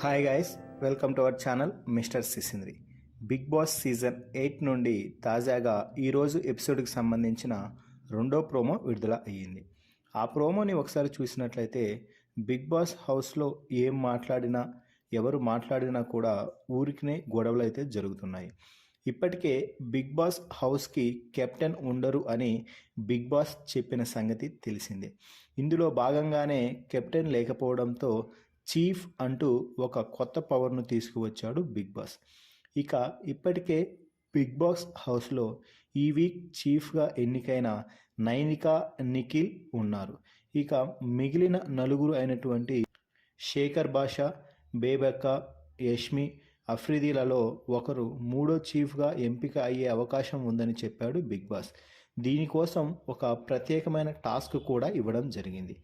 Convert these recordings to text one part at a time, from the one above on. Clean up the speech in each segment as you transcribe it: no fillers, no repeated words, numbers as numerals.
Hi guys, welcome to our channel mister Sisindri. Bigg Boss season 8 నుండి తాజాగా ఈరోజు ఎపిసోడ్కి సంబంధించిన రెండో ప్రోమో విడుదల అయ్యింది. ఆ ప్రోమోని ఒకసారి చూసినట్లయితే బిగ్ బాస్ హౌస్లో ఏం మాట్లాడినా ఎవరు మాట్లాడినా కూడా ఊరికినే గొడవలు అయితే జరుగుతున్నాయి. ఇప్పటికే బిగ్ బాస్ హౌస్కి కెప్టెన్ ఉండరు అని బిగ్ బాస్ చెప్పిన సంగతి తెలిసిందే. ఇందులో భాగంగానే కెప్టెన్ లేకపోవడంతో చీఫ్ అంటూ ఒక కొత్త పవర్ను తీసుకువచ్చాడు బిగ్ బాస్. ఇక ఇప్పటికే బిగ్ బాస్ హౌస్లో ఈ వీక్ చీఫ్గా ఎన్నికైన నైనికా, నిఖిల్ ఉన్నారు. ఇక మిగిలిన నలుగురు అయినటువంటి శేఖర్ భాష, బేబక్క, యష్మి, అఫ్రిదీలలో ఒకరు మూడో చీఫ్గా ఎంపిక అయ్యే అవకాశం ఉందని చెప్పాడు బిగ్ బాస్. దీనికోసం ఒక ప్రత్యేకమైన టాస్క్ కూడా ఇవ్వడం జరిగింది.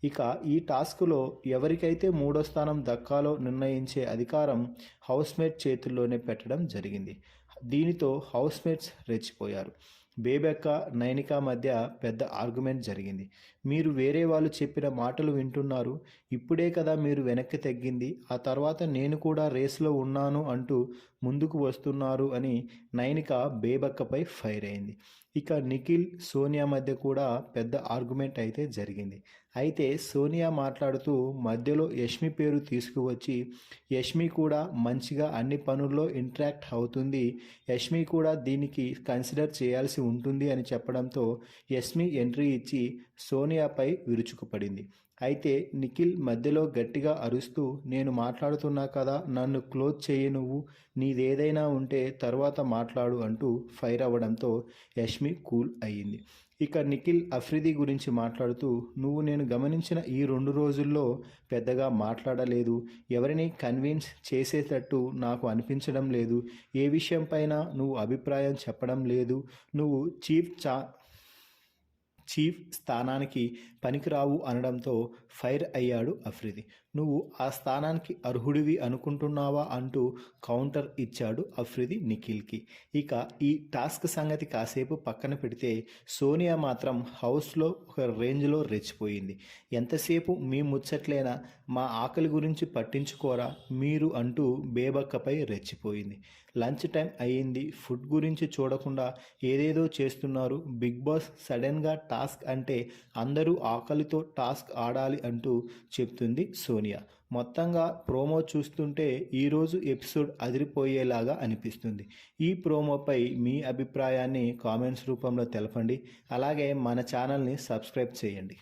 ఇక ఈ టాస్క్లో ఎవరికైతే మూడో స్థానం దక్కాలో నిర్ణయించే అధికారం హౌస్మేట్ చేతుల్లోనే పెట్టడం జరిగింది. దీనితో హౌస్మేట్స్ రెచ్చిపోయారు. బేబెక్క, నైనికా మధ్య పెద్ద ఆర్గ్యుమెంట్ జరిగింది. మీరు వేరే వాళ్ళు చెప్పిన మాటలు వింటున్నారు, ఇప్పుడే కదా మీరు వెనక్కి తగ్గింది, ఆ తర్వాత నేను కూడా రేస్లో ఉన్నాను అంటూ ముందుకు వస్తున్నారు అని నైనికా బేబక్కపై ఫైర్ అయింది. ఇక నిఖిల్, సోనియా మధ్య కూడా పెద్ద ఆర్గ్యుమెంట్ అయితే జరిగింది. అయితే సోనియా మాట్లాడుతూ మధ్యలో యష్మి పేరు తీసుకువచ్చి యష్మి కూడా మంచిగా అన్ని పనుల్లో ఇంటరాక్ట్ అవుతుంది, యష్మి కూడా దీనికి కన్సిడర్ చేయాల్సి ఉంటుంది అని చెప్పడంతో యష్మి ఎంట్రీ ఇచ్చి సోనియాపై విరుచుకుపడింది. అయితే నిఖిల్ మధ్యలో గట్టిగా అరుస్తూ నేను మాట్లాడుతున్నా కదా, నన్ను క్లోజ్ చేయి, నువ్వు నీదేదైనా ఉంటే తర్వాత మాట్లాడు అంటూ ఫైర్ అవ్వడంతో యష్మి కూల్ అయ్యింది. ఇక నిఖిల్ అఫ్రిది గురించి మాట్లాడుతూ నువ్వు నేను గమనించిన ఈ 2 రోజుల్లో పెద్దగా మాట్లాడలేదు, ఎవరిని కన్విన్స్ చేసేటట్టు నాకు అనిపించడం లేదు, ఏ విషయంపైన నువ్వు అభిప్రాయం చెప్పడం లేదు, నువ్వు చీఫ్ స్థానానికి పనికిరావు అనడంతో ఫైర్ అయ్యాడు అఫ్రిది. నువ్వు ఆ స్థానానికి అర్హుడివి అనుకుంటున్నావా అంటూ కౌంటర్ ఇచ్చాడు అఫ్రిది నిఖిల్కి. ఇక ఈ టాస్క్ సంగతి కాసేపు పక్కన పెడితే సోనియా మాత్రం హౌస్లో ఒక రేంజ్లో రెచ్చిపోయింది. ఎంతసేపు మీ ముచ్చట్లేనా, మా ఆకలి గురించి పట్టించుకోరా మీరు అంటూ బేబక్కపై రెచ్చిపోయింది. లంచ్ టైం అయ్యింది, ఫుడ్ గురించి చూడకుండా ఏదేదో చేస్తున్నారు, బిగ్ బాస్ సడన్గా టాస్క్ అంటే అందరూ ఆకలితో టాస్క్ ఆడాలి అంటూ చెప్తుంది సోనియా. మొత్తంగా ప్రోమో చూస్తుంటే ఈరోజు ఎపిసోడ్ అదిరిపోయేలాగా అనిపిస్తుంది. ఈ ప్రోమోపై మీ అభిప్రాయాన్ని కామెంట్స్ రూపంలో తెలపండి. అలాగే మన ఛానల్ని సబ్స్క్రైబ్ చేయండి.